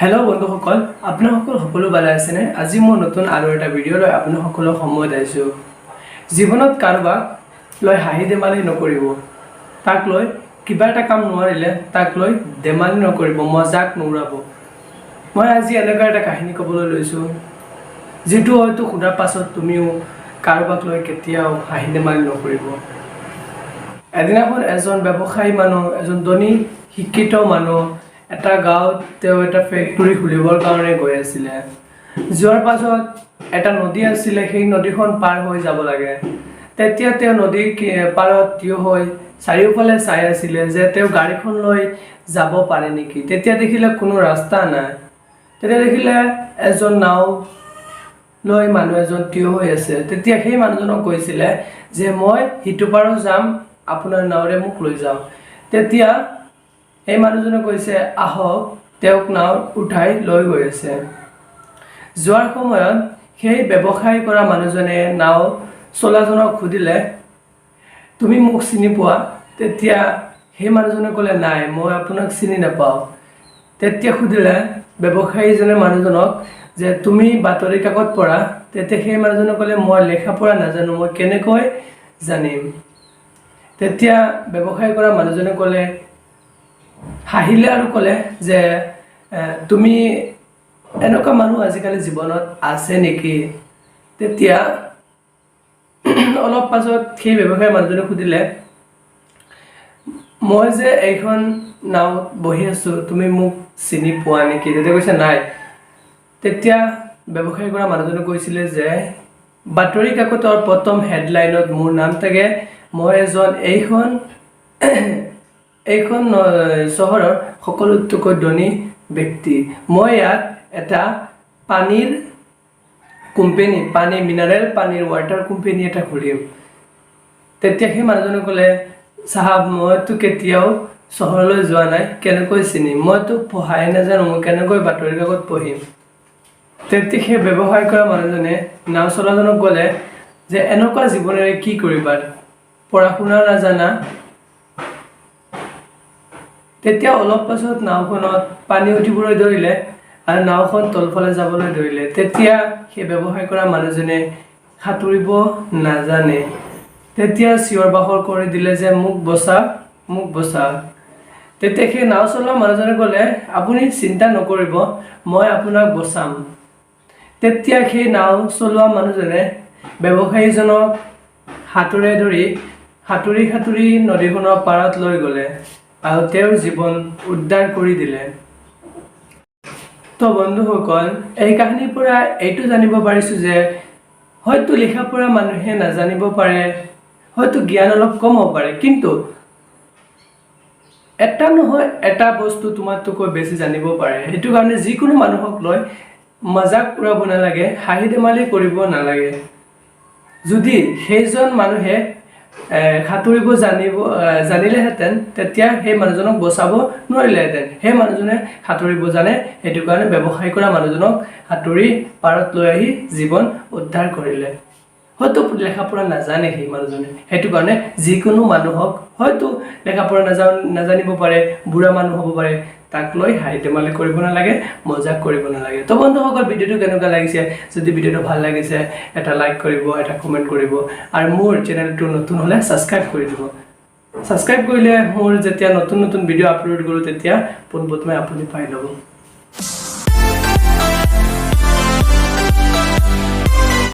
hello बंधुসকল আপোনালোকৰ সকলো ভালে আছে নে আজি মই নতুন আৰু এটা ভিডিও লৈ আপোনালোকৰ সময় দিছো জীৱনত কাৰোবাক লৈ হাঁহি ধেমালি নকৰিব তাক লৈ কিবা এটা কাম নোৱাৰিলে তাক লৈ ধেমালি নকৰিব মজাক নুৰাব মই আজি এনেকুৱা এটা কাহিনী ক'বলৈ লৈছো যেটো হয়তো খুদাৰ পাছত তুমিও কাৰোবাক লৈ কেতিয়াও হাঁহি ধেমালি নকৰিব এদিনাখন এজন ব্যৱসায়ী মানুহ এজন ধনী শিক্ষিত মানুহ এটা গাঁৱত তেওঁ এটা ফেক্টৰী খুলিবৰ কাৰণে গৈ আছিল যোৱাৰ পাছত এটা নদী আছিল সেই নদীখন পাৰ হৈ যাব লাগে তেতিয়া তেওঁ নদীৰ পাৰত থিয় হৈ চাৰিওফালে চাই আছিল যে তেওঁ গাড়ীখন লৈ যাব পাৰে নেকি তেতিয়া দেখিলে কোনো ৰাস্তা নাই তেতিয়া দেখিলে এজন নাও লৈ মানুহ এজন থিয় হৈ আছে তেতিয়া সেই মানুহজনক কৈছিল যে মই হিটো পাৰত যাম আপোনাৰ নাওৰে মোক লৈ যাওক তেতিয়া এই মানুহজনে কৈছে আহক তেওঁক নাও উঠাই লৈ গৈ আছে যোৱাৰ সময়ত সেই ব্যৱসায় কৰা মানুহজনে নাও চলাজনক খুদিলে তুমি মোক চিনি পোৱা তেতিয়া সেই মানুহজনে ক'লে নাই মই আপোনাক চিনি নাপাওঁ তেতিয়া খুদিলে ব্যৱসায়ীজনে মানুহজনক যে তুমি বাতৰি কাকত পঢ়া তেতিয়া সেই মানুহজনে ক'লে মই লেখা পঢ়া নাজানো মই কেনেকৈ জানিম তেতিয়া ব্যৱসায় কৰা মানুহজনে ক'লে হাহিলে আৰু ক'লে যে তুমি এনেকুৱা মানুহ আজিকালি জীৱনত আছে নেকি তেতিয়া অলপ পাছত সেই ব্যৱসায়ী মানুহজনে খুদিলে মই যে এইখন নাওত বহি আছো তুমি মোক চিনি পোৱা নেকি তেতিয়া কৈছে নাই তেতিয়া ব্যৱসায় কৰা মানুহজনে কৈছিলে যে বাতৰি কাকতৰ প্ৰথম হেডলাইনত মোৰ নাম থাকে মই এজন এইখন চহৰৰ সকলোতকৈ ধনী ব্যক্তি মই ইয়াত এটা পানীৰ কোম্পানী পানী মিনাৰেল পানীৰ ৱাটাৰ কোম্পানী এটা খুলিম তেতিয়া সেই মানুহজনে ক'লে সাহাব মইতো কেতিয়াও চহৰলৈ যোৱা নাই কেনেকৈ চিনিম মইতো পঢ়াই নাজানো মই কেনেকৈ বাতৰি কাকত পঢ়িম তেতিয়া সেই ব্যৱসায় কৰা মানুহজনে নাও চলাজনক ক'লে যে এনেকুৱা জীৱনেৰে কি কৰিবা পঢ়া শুনা নাজানা তেতিয়া অলপ পাছত নাওখনত পানী উঠিবলৈ ধৰিলে আৰু নাওখন তলফালে যাবলৈ ধৰিলে তেতিয়া সেই ব্যৱসায় কৰা মানুহজনে সাঁতুৰিব নাজানে তেতিয়া চিঞৰ বাখৰ কৰি দিলে যে মোক বচা তেতিয়া সেই নাও চলোৱা মানুহজনে ক'লে আপুনি চিন্তা নকৰিব মই আপোনাক বচাম তেতিয়া সেই নাও চলোৱা মানুহজনে ব্যৱসায়ীজনক হাতৰে ধৰি সাঁতুৰি নদীখনৰ পাৰত লৈ গ'লে আৰু তেওঁৰ জীৱন উদ্ধাৰ কৰি দিলে তো বন্ধুসকল এই কাহিনীৰ পৰা এইটো জানিব পাৰিছো যে হয়তো লিখা পঢ়া মানুহে নাজানিব পাৰে হয়তো জ্ঞান অলপ কম হ'ব পাৰে কিন্তু এটা নহয় এটা বস্তু তোমাতকৈ বেছি জানিব পাৰে সেইটো কাৰণে যিকোনো মানুহক লৈ মজাক উৰাব নালাগে হাঁহি ধেমালি কৰিব নালাগে যদি সেইজন মানুহে সাঁতুৰিব জানিলেহেঁতেন তেতিয়া সেই মানুহজনক বচাব নোৱাৰিলেহেঁতেন সেই মানুহজনে সাঁতুৰিব জানে সেইটো কাৰণে ব্যৱসায় কৰা মানুহজনক সাঁতুৰি পাৰত লৈ আহি জীৱন উদ্ধাৰ কৰিলে হয়তো লেখা পঢ়া নাজানে সেই মানুহজনে সেইটো কাৰণে যিকোনো মানুহক হয়তো লেখা পঢ়া নাজানিব পাৰে বুঢ়া মানুহ হ'ব পাৰে তাক লৈ হাঁহি ধেমালি কৰিব নালাগে মজাক কৰিব নালাগে তো বন্ধুসকল ভিডিওটো কেনেকুৱা লাগিছে যদি ভিডিওটো ভাল লাগিছে এটা লাইক কৰিব এটা কমেন্ট কৰিব আৰু মোৰ চেনেলটো নতুন হলে সাবস্ক্ৰাইব কৰি দিব সাবস্ক্ৰাইব কৰিলে মোৰ যেতিয়া নতুন ভিডিও আপলোড কৰো তেতিয়া পোনপ্ৰথমে আপুনি পাই ল'ব